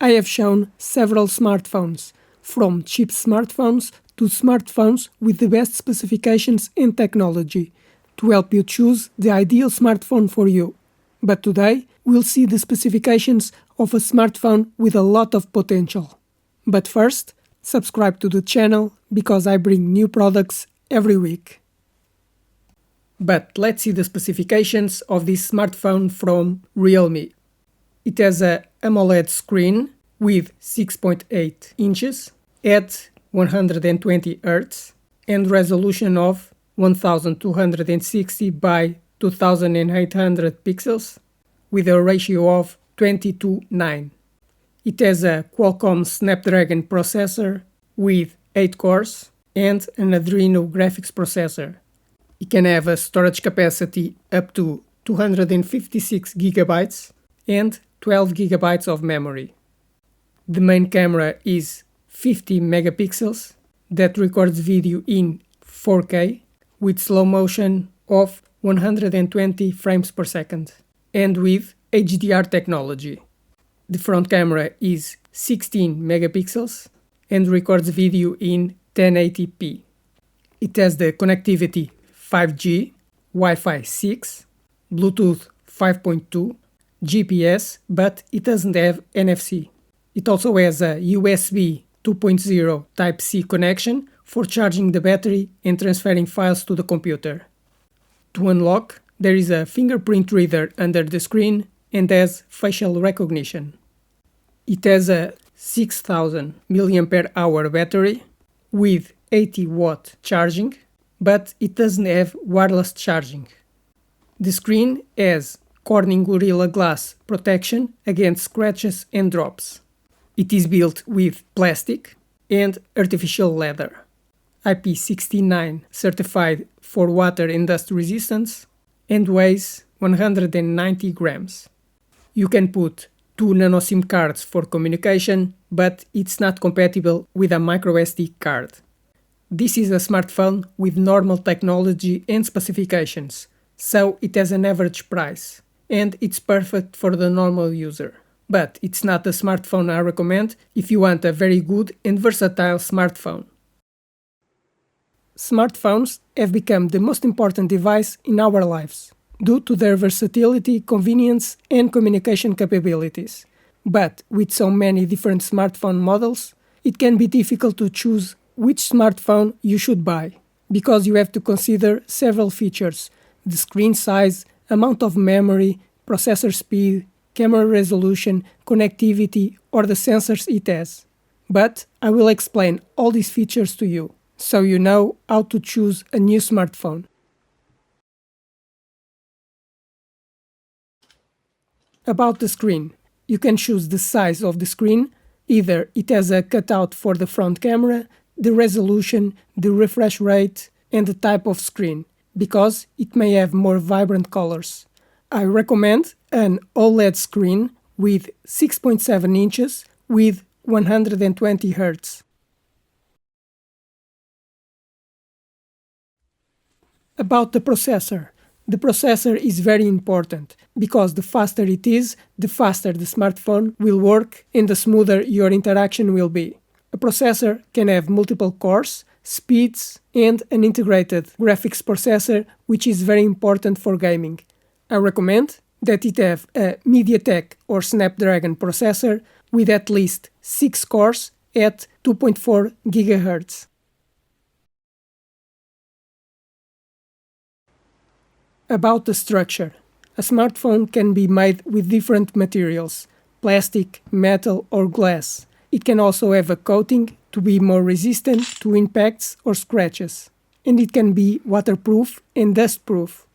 I have shown several smartphones, from cheap smartphones to smartphones with the best specifications and technology, to help you choose the ideal smartphone for you. But today, we'll see the specifications of a smartphone with a lot of potential. But first, subscribe to the channel because I bring new products every week. But let's see the specifications of this smartphone from Realme. It has a AMOLED screen with 6.8 inches at 120 Hz and resolution of 1260 by 2800 pixels with a ratio of 20:9. It has a Qualcomm Snapdragon processor with 8 cores and an Adreno graphics processor. It can have a storage capacity up to 256 GB and 12 GB of memory. The main camera is 50 megapixels that records video in 4K with slow motion of 120 frames per second and with HDR technology. The front camera is 16 megapixels and records video in 1080p. It has the connectivity 5G, Wi-Fi 6, Bluetooth 5.2, GPS, but it doesn't have NFC. It also has a USB 2.0 Type-C connection for charging the battery and transferring files to the computer. To unlock, there is a fingerprint reader under the screen and has facial recognition. It has a 6000 mAh battery with 80-watt charging, but it doesn't have wireless charging. The screen has Corning Gorilla Glass protection against scratches and drops. It is built with plastic and artificial leather, IP69 certified for water and dust resistance, and weighs 190 grams. You can put 2 nano SIM cards for communication, but it's not compatible with a microSD card. This is a smartphone with normal technology and specifications, so it has an average price, and it's perfect for the normal user. But it's not a smartphone I recommend if you want a very good and versatile smartphone. Smartphones have become the most important device in our lives, due to their versatility, convenience, and communication capabilities. But with so many different smartphone models, it can be difficult to choose which smartphone you should buy, because you have to consider several features: the screen size, amount of memory, processor speed, camera resolution, connectivity, or the sensors it has. But I will explain all these features to you, so you know how to choose a new smartphone. About the screen, you can choose the size of the screen. Either it has a cutout for the front camera, the resolution, the refresh rate, and the type of screen, because it may have more vibrant colors. I recommend an OLED screen with 6.7 inches with 120 Hz. About the processor. The processor is very important, because the faster it is, the faster the smartphone will work and the smoother your interaction will be. A processor can have multiple cores, speeds, and an integrated graphics processor, which is very important for gaming. I recommend that it have a MediaTek or Snapdragon processor with at least 6 cores at 2.4 GHz. About the structure. A smartphone can be made with different materials: plastic, metal, or glass. It can also have a coating to be more resistant to impacts or scratches. And it can be waterproof and dustproof.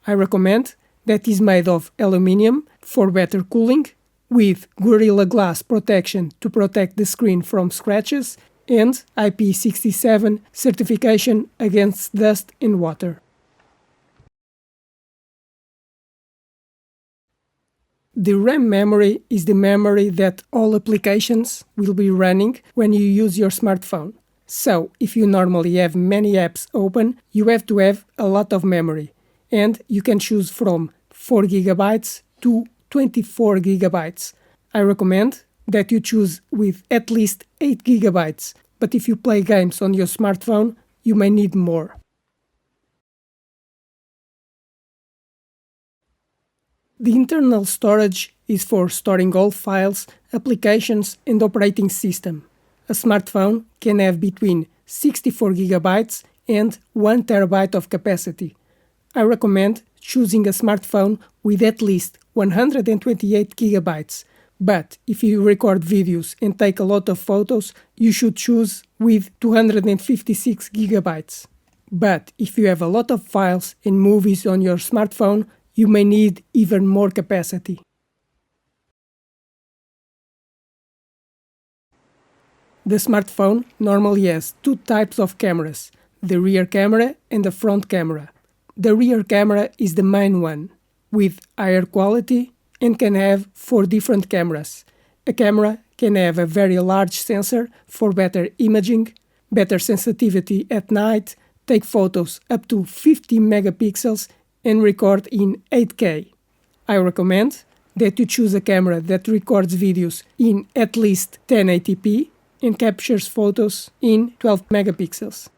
I recommend that is made of aluminium for better cooling, with Gorilla Glass protection to protect the screen from scratches, and IP67 certification against dust and water. The RAM memory is the memory that all applications will be running when you use your smartphone. So, if you normally have many apps open, you have to have a lot of memory, and you can choose from 4 GB to 24 GB. I recommend that you choose with at least 8 GB, but if you play games on your smartphone, you may need more. The internal storage is for storing all files, applications, and operating system. A smartphone can have between 64 GB and 1 TB of capacity. I recommend choosing a smartphone with at least 128 GB, but if you record videos and take a lot of photos, you should choose with 256 GB. But if you have a lot of files and movies on your smartphone, you may need even more capacity. The smartphone normally has two types of cameras, the rear camera and the front camera. The rear camera is the main one, with higher quality and can have 4 different cameras. A camera can have a very large sensor for better imaging, better sensitivity at night, take photos up to 50 megapixels, and record in 8K. I recommend that you choose a camera that records videos in at least 1080p and captures photos in 12 megapixels.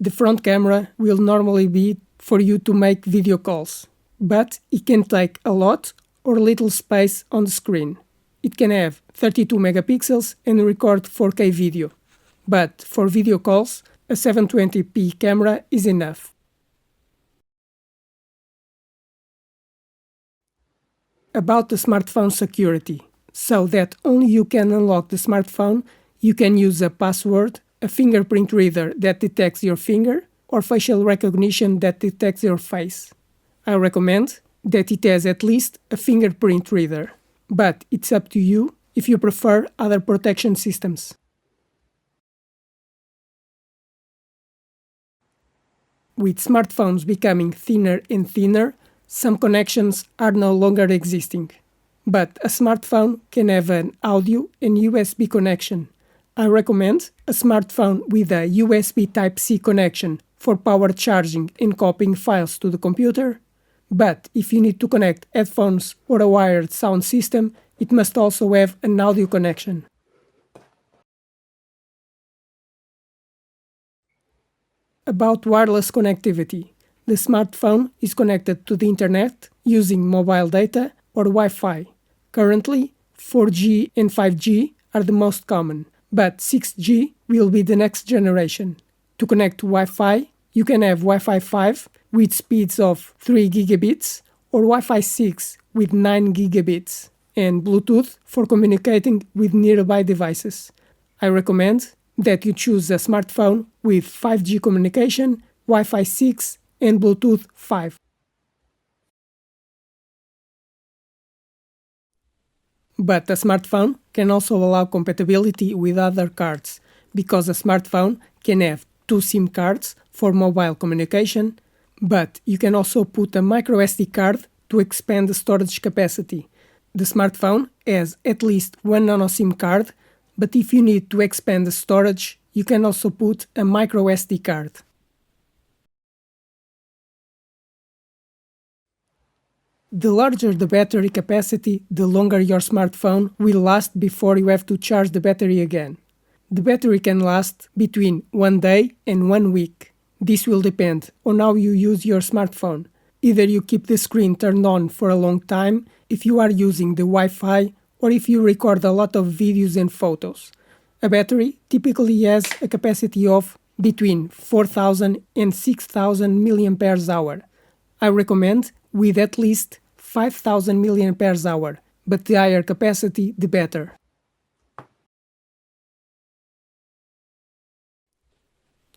The front camera will normally be for you to make video calls, but it can take a lot or little space on the screen. It can have 32 megapixels and record 4K video, but for video calls, a 720p camera is enough. About the smartphone security, so that only you can unlock the smartphone, you can use a password, a fingerprint reader that detects your finger, or facial recognition that detects your face. I recommend that it has at least a fingerprint reader, but it's up to you if you prefer other protection systems. With smartphones becoming thinner and thinner, some connections are no longer existing. But a smartphone can have an audio and USB connection. I recommend a smartphone with a USB Type-C connection for power charging and copying files to the computer. But if you need to connect headphones or a wired sound system, it must also have an audio connection. About wireless connectivity, the smartphone is connected to the internet using mobile data or Wi-Fi. Currently, 4G and 5G are the most common, but 6G will be the next generation. To connect to Wi-Fi, you can have Wi-Fi 5 with speeds of 3 gigabits or Wi-Fi 6 with 9 gigabits, and Bluetooth for communicating with nearby devices. I recommend that you choose a smartphone with 5G communication, Wi-Fi 6, and Bluetooth 5. But a smartphone can also allow compatibility with other cards, because a smartphone can have 2 SIM cards for mobile communication, but you can also put a microSD card to expand the storage capacity. The smartphone has at least 1 nano SIM card, but if you need to expand the storage, you can also put a microSD card. The larger the battery capacity, the longer your smartphone will last before you have to charge the battery again. The battery can last between 1 day and 1 week. This will depend on how you use your smartphone. Either you keep the screen turned on for a long time if you are using the Wi-Fi, or if you record a lot of videos and photos. A battery typically has a capacity of between 4,000 and 6,000 mAh. I recommend with at least 5,000 mAh, but the higher capacity the better.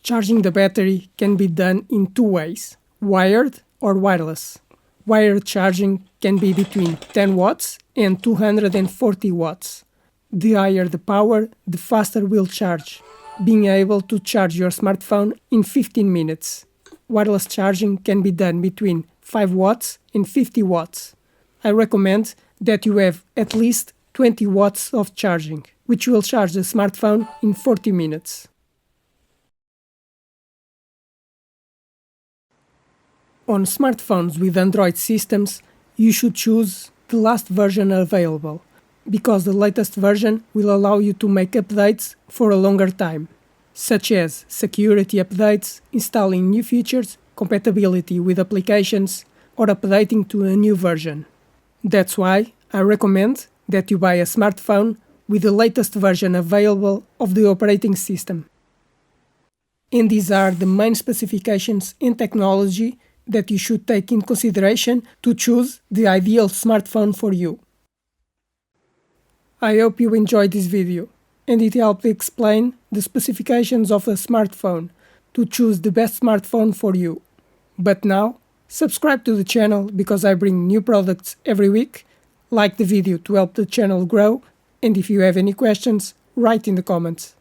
Charging the battery can be done in 2 ways, wired or wireless. Wired charging can be between 10 watts and 240 watts. The higher the power, the faster will charge, being able to charge your smartphone in 15 minutes. Wireless charging can be done between 5 watts and 50 watts. I recommend that you have at least 20 watts of charging, which will charge the smartphone in 40 minutes. On smartphones with Android systems, you should choose the last version available, because the latest version will allow you to make updates for a longer time, such as security updates, installing new features, compatibility with applications, or updating to a new version. That's why I recommend that you buy a smartphone with the latest version available of the operating system. And these are the main specifications in technology that you should take in consideration to choose the ideal smartphone for you. I hope you enjoyed this video and it helped explain the specifications of a smartphone to choose the best smartphone for you. But now, subscribe to the channel because I bring new products every week, like the video to help the channel grow, and if you have any questions, write in the comments.